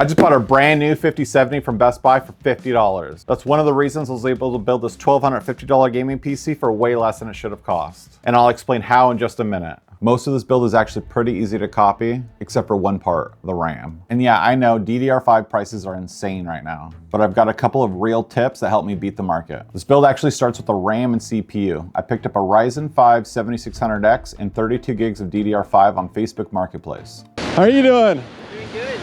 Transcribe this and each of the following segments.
I just bought a brand new 5070 from Best Buy for $50. That's one of the reasons I was able to build this $1,250 gaming PC for way less than it should have cost. And I'll explain how in just a minute. Most of this build is actually pretty easy to copy, except for one part, the RAM. And yeah, I know DDR5 prices are insane right now, but I've got a couple of real tips that help me beat the market. This build actually starts with the RAM and CPU. I picked up a Ryzen 5 7600X and 32 gigs of DDR5 on Facebook Marketplace. How are you doing? Doing good.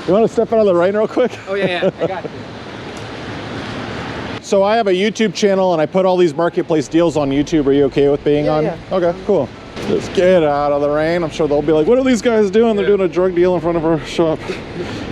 You want to step out of the rain real quick? Oh yeah, I got you. So I have a YouTube channel and I put all these marketplace deals on YouTube. Are you okay with being on? Yeah. Okay, cool. Just get out of the rain. I'm sure they'll be like, what are these guys doing? They're doing a drug deal in front of our shop.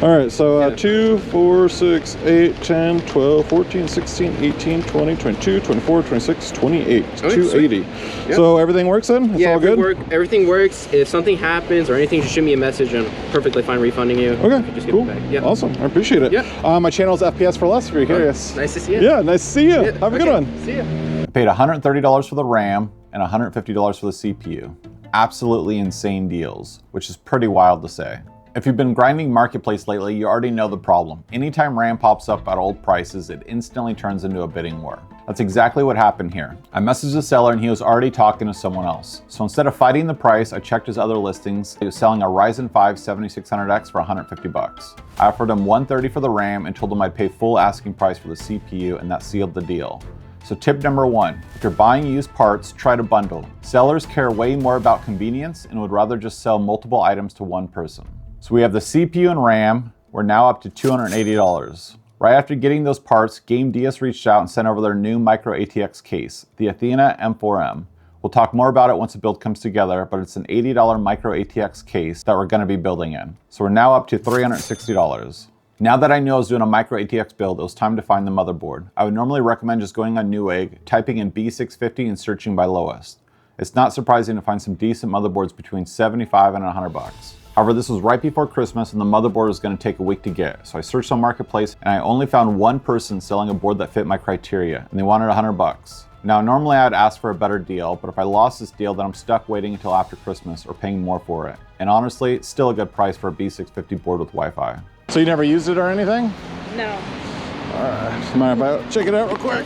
All right, so 2, 4, 6, 8, 10, 12, 14, 16, 18, 20, 22, 24, 26, 28, okay, 280. Yep. So everything works then? It's all good? Everything works. If something happens or anything, just shoot me a message and I'm perfectly fine refunding you. Okay, just cool. Give it back. Yep. Awesome, I appreciate it. Yep. My channel is FPS for Less if you're curious. Nice to see you. Yeah, nice to see you. Have a good one. See you. I paid $130 for the RAM and $150 for the CPU. Absolutely insane deals, which is pretty wild to say. If you've been grinding Marketplace lately, you already know the problem. Anytime RAM pops up at old prices, it instantly turns into a bidding war. That's exactly what happened here. I messaged the seller and he was already talking to someone else. So instead of fighting the price, I checked his other listings. He was selling a Ryzen 5 7600X for 150 bucks. I offered him 130 for the RAM and told him I'd pay full asking price for the CPU, and that sealed the deal. So tip number 1, if you're buying used parts, try to bundle. Sellers care way more about convenience and would rather just sell multiple items to one person. So we have the CPU and RAM, we're now up to $280. Right after getting those parts, Gamdias reached out and sent over their new micro-ATX case, the Athena M4M. We'll talk more about it once the build comes together, but it's an $80 micro-ATX case that we're gonna be building in. So we're now up to $360. Now that I knew I was doing a micro-ATX build, it was time to find the motherboard. I would normally recommend just going on Newegg, typing in B650 and searching by lowest. It's not surprising to find some decent motherboards between 75 and 100 bucks. However, this was right before Christmas and the motherboard was going to take a week to get. So I searched on Marketplace and I only found one person selling a board that fit my criteria, and they wanted 100 bucks. Now, normally I'd ask for a better deal, but if I lost this deal, then I'm stuck waiting until after Christmas or paying more for it. And honestly, it's still a good price for a B650 board with Wi-Fi. So you never used it or anything? No. All right, mind about it? Check it out real quick.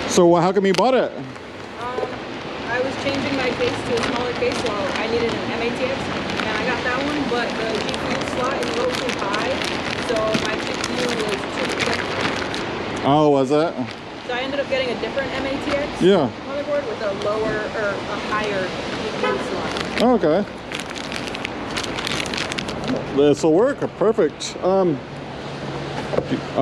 So how come you bought it? I was changing my case to a smaller case, so I needed an M-ATX, and I got that one, but the GPU slot is a little too high, so my GPU was too expensive. Oh, was it? So I ended up getting a different M-ATX motherboard with a lower or a higher GPU slot. Okay. This will work. Perfect. Oh,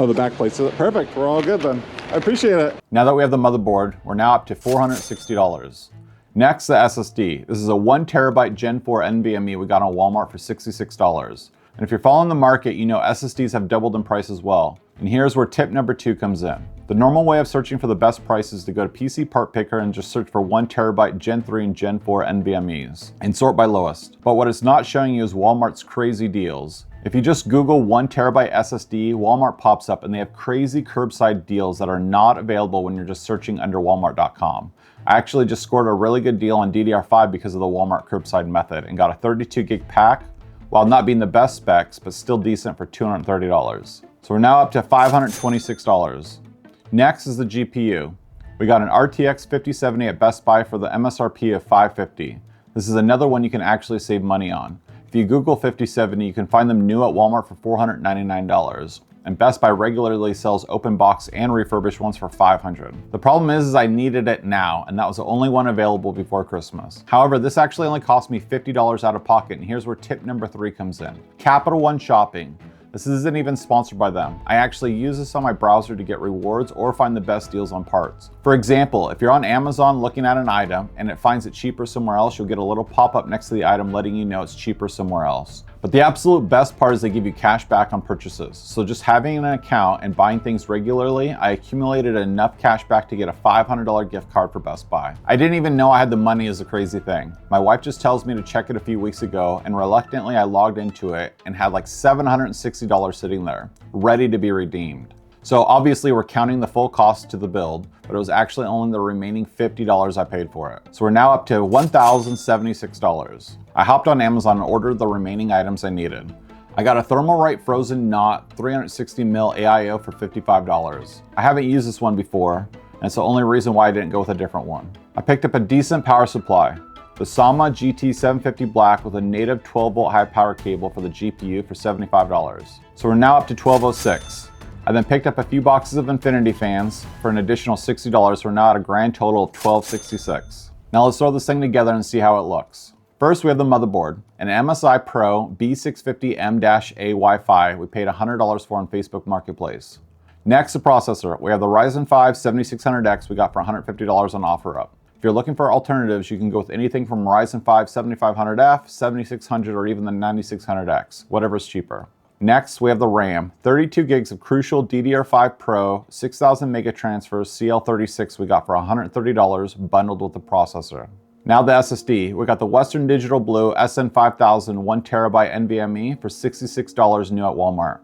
the back plate's perfect. We're all good then. I appreciate it. Now that we have the motherboard, we're now up to $460. Next, the SSD. This is a 1 terabyte Gen 4 NVMe we got on Walmart for $66. And if you're following the market, you know SSDs have doubled in price as well. And here's where tip number 2 comes in. The normal way of searching for the best price is to go to PC Part Picker and just search for 1 terabyte Gen 3 and Gen 4 NVMEs and sort by lowest. But what it's not showing you is Walmart's crazy deals. If you just Google 1 terabyte SSD, Walmart pops up and they have crazy curbside deals that are not available when you're just searching under walmart.com. I actually just scored a really good deal on DDR5 because of the Walmart curbside method and got a 32 gig pack, while not being the best specs, but still decent for $230. So we're now up to $526. Next is the GPU. We got an RTX 5070 at Best Buy for the MSRP of $550. This is another one you can actually save money on. If you Google 5070, you can find them new at Walmart for $499. And Best Buy regularly sells open box and refurbished ones for $500. The problem is I needed it now, and that was the only one available before Christmas. However, this actually only cost me $50 out of pocket, and here's where tip number 3 comes in. CapitalOne shopping. This isn't even sponsored by them. I actually use this on my browser to get rewards or find the best deals on parts. For example, if you're on Amazon looking at an item and it finds it cheaper somewhere else, you'll get a little pop-up next to the item letting you know it's cheaper somewhere else. But the absolute best part is they give you cash back on purchases. So just having an account and buying things regularly, I accumulated enough cash back to get a $500 gift card for Best Buy. I didn't even know I had the money is a crazy thing. My wife just tells me to check it a few weeks ago, and reluctantly I logged into it and had like $760 sitting there, ready to be redeemed. So obviously we're counting the full cost to the build, but it was actually only the remaining $50 I paid for it. So we're now up to $1,076. I hopped on Amazon and ordered the remaining items I needed. I got a Thermalright Frozen Knot 360mm AIO for $55. I haven't used this one before, and it's the only reason why I didn't go with a different one. I picked up a decent power supply. The Sama GT750 Black with a native 12-volt high-power cable for the GPU for $75. So we're now up to $1,206. I then picked up a few boxes of Infinity fans for an additional $60, so we're now at a grand total of $1,266. Now let's throw this thing together and see how it looks. First, we have the motherboard, an MSI Pro B650M-A Wi-Fi we paid $100 for on Facebook Marketplace. Next, the processor. We have the Ryzen 5 7600X we got for $150 on OfferUp. If you're looking for alternatives, you can go with anything from Ryzen 5 7500F, 7600, or even the 9600X, whatever's cheaper. Next, we have the RAM, 32 gigs of Crucial DDR5 Pro, 6000 mega transfers CL36 we got for $130 bundled with the processor. Now the SSD, we got the Western Digital Blue SN5000 1TB NVMe for $66 new at Walmart.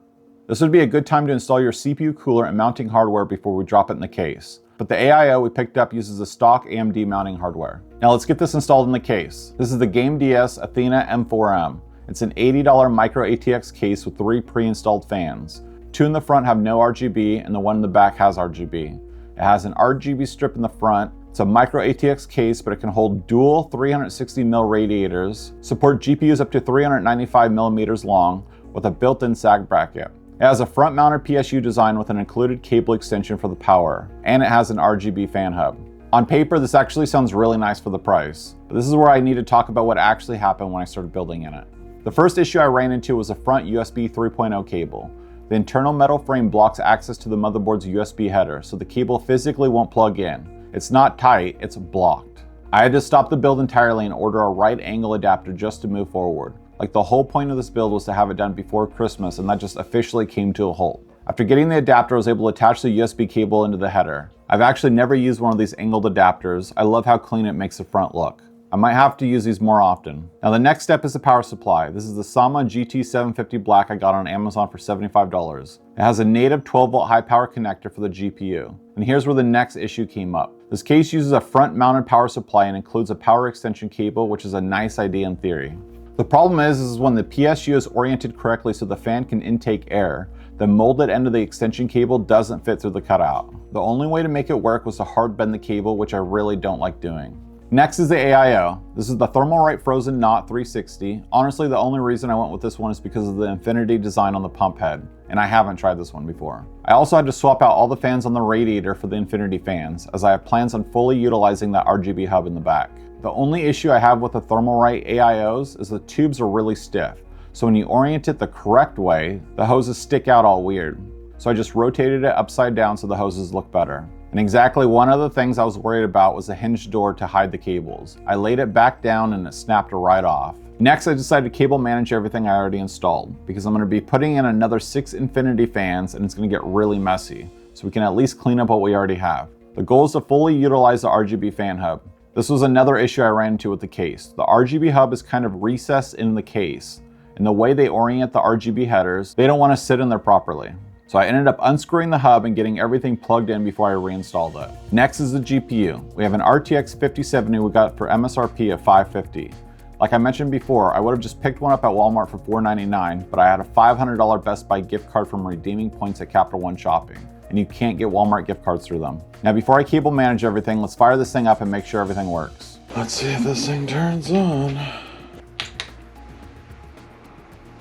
This would be a good time to install your CPU cooler and mounting hardware before we drop it in the case. But the AIO we picked up uses the stock AMD mounting hardware. Now let's get this installed in the case. This is the Gamdias Athena M4M. It's an $80 micro ATX case with 3 pre-installed fans. 2 in the front have no RGB and the one in the back has RGB. It has an RGB strip in the front. It's a micro ATX case, but it can hold dual 360mm radiators, support GPUs up to 395mm long with a built-in sag bracket. It has a front-mounted PSU design with an included cable extension for the power, and it has an RGB fan hub. On paper, this actually sounds really nice for the price, but this is where I need to talk about what actually happened when I started building in it. The first issue I ran into was a front USB 3.0 cable. The internal metal frame blocks access to the motherboard's USB header, so the cable physically won't plug in. It's not tight, it's blocked. I had to stop the build entirely and order a right angle adapter just to move forward. Like the whole point of this build was to have it done before Christmas, and that just officially came to a halt. After getting the adapter, I was able to attach the USB cable into the header. I've actually never used one of these angled adapters. I love how clean it makes the front look. I might have to use these more often. Now the next step is the power supply. This is the Sama GT750 Black I got on Amazon for $75. It has a native 12-volt high power connector for the GPU. And here's where the next issue came up. This case uses a front mounted power supply and includes a power extension cable, which is a nice idea in theory. The problem is when the PSU is oriented correctly so the fan can intake air, the molded end of the extension cable doesn't fit through the cutout. The only way to make it work was to hard bend the cable, which I really don't like doing. Next is the AIO. This is the Thermalright Frozen Knot 360. Honestly, the only reason I went with this one is because of the infinity design on the pump head, and I haven't tried this one before. I also had to swap out all the fans on the radiator for the infinity fans, as I have plans on fully utilizing that RGB hub in the back. The only issue I have with the Thermalright AIOs is the tubes are really stiff, so when you orient it the correct way, the hoses stick out all weird. So I just rotated it upside down so the hoses look better. And exactly one of the things I was worried about was the hinged door to hide the cables. I laid it back down and it snapped right off. Next, I decided to cable manage everything I already installed, because I'm going to be putting in another 6 infinity fans and it's going to get really messy, so we can at least clean up what we already have. The goal is to fully utilize the RGB fan hub. This was another issue I ran into with the case. The RGB hub is kind of recessed in the case, and the way they orient the RGB headers, they don't want to sit in there properly. So I ended up unscrewing the hub and getting everything plugged in before I reinstalled it. Next is the GPU. We have an RTX 5070 we got for MSRP of $550. Like I mentioned before, I would have just picked one up at Walmart for $499, but I had a $500 Best Buy gift card from redeeming points at CapitalOne shopping, and you can't get Walmart gift cards through them. Now before I cable manage everything, let's fire this thing up and make sure everything works. Let's see if this thing turns on.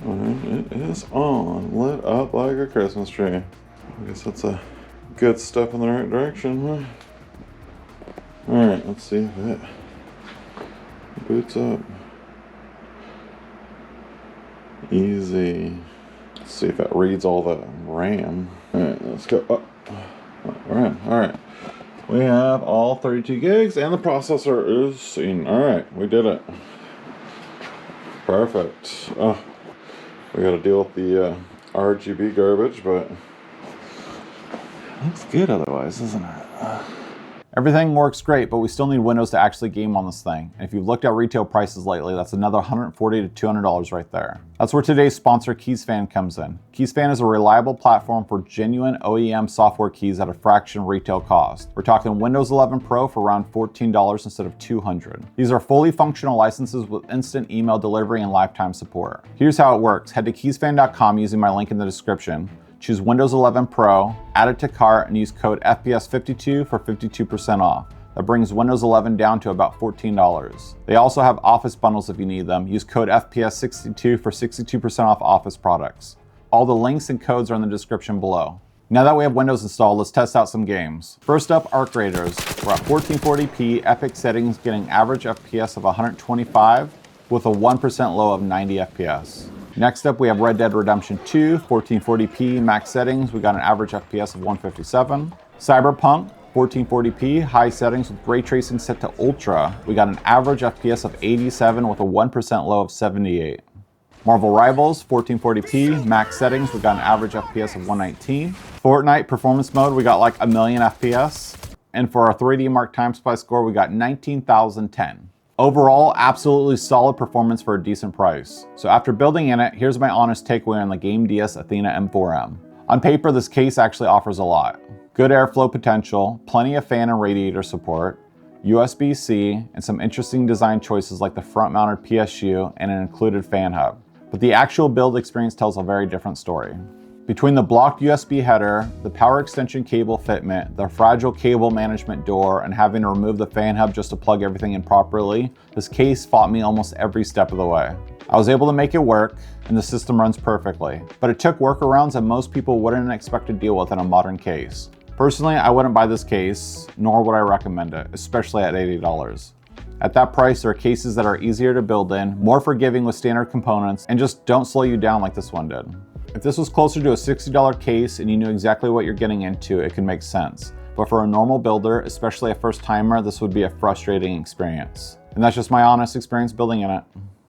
Alright, it is on, lit up like a Christmas tree. I guess that's a good step in the right direction, huh? Alright, let's see if it boots up. Easy. Let's see if it reads all the RAM. Alright, let's go up. We're in. Alright. We have all 32 gigs and the processor is seen. Alright, we did it. Perfect. Oh. We gotta deal with the RGB garbage, but it looks good otherwise, doesn't it? Everything works great, but we still need Windows to actually game on this thing. And if you've looked at retail prices lately, that's another $140 to $200 right there. That's where today's sponsor, Keysfan, comes in. Keysfan is a reliable platform for genuine OEM software keys at a fraction of retail cost. We're talking Windows 11 Pro for around $14 instead of $200. These are fully functional licenses with instant email delivery and lifetime support. Here's how it works. Head to keysfan.com using my link in the description. Choose Windows 11 Pro, add it to cart, and use code FPS52 for 52% off. That brings Windows 11 down to about $14. They also have Office bundles if you need them. Use code FPS62 for 62% off Office products. All the links and codes are in the description below. Now that we have Windows installed, let's test out some games. First up, Arc Raiders. We're at 1440p, epic settings, getting average FPS of 125 with a 1% low of 90 FPS. Next up, we have Red Dead Redemption 2, 1440p, max settings. We got an average FPS of 157. Cyberpunk, 1440p, high settings with ray tracing set to ultra. We got an average FPS of 87 with a 1% low of 78. Marval Rivals, 1440p, max settings. We got an average FPS of 119. Fortnite performance mode, we got like a million FPS. And for our 3D Mark Time Spy score, we got 19,010. Overall, absolutely solid performance for a decent price. So after building in it, here's my honest takeaway on the Gamdias Athena M4M. On paper, this case actually offers a lot. Good airflow potential, plenty of fan and radiator support, USB-C, and some interesting design choices like the front-mounted PSU and an included fan hub. But the actual build experience tells a very different story. Between the blocked USB header, the power extension cable fitment, the fragile cable management door, and having to remove the fan hub just to plug everything in properly, this case fought me almost every step of the way. I was able to make it work, and the system runs perfectly, but it took workarounds that most people wouldn't expect to deal with in a modern case. Personally, I wouldn't buy this case, nor would I recommend it, especially at $80. At that price, there are cases that are easier to build in, more forgiving with standard components, and just don't slow you down like this one did. If this was closer to a $60 case and you knew exactly what you're getting into, it could make sense. But for a normal builder, especially a first timer, this would be a frustrating experience. And that's just my honest experience building in it.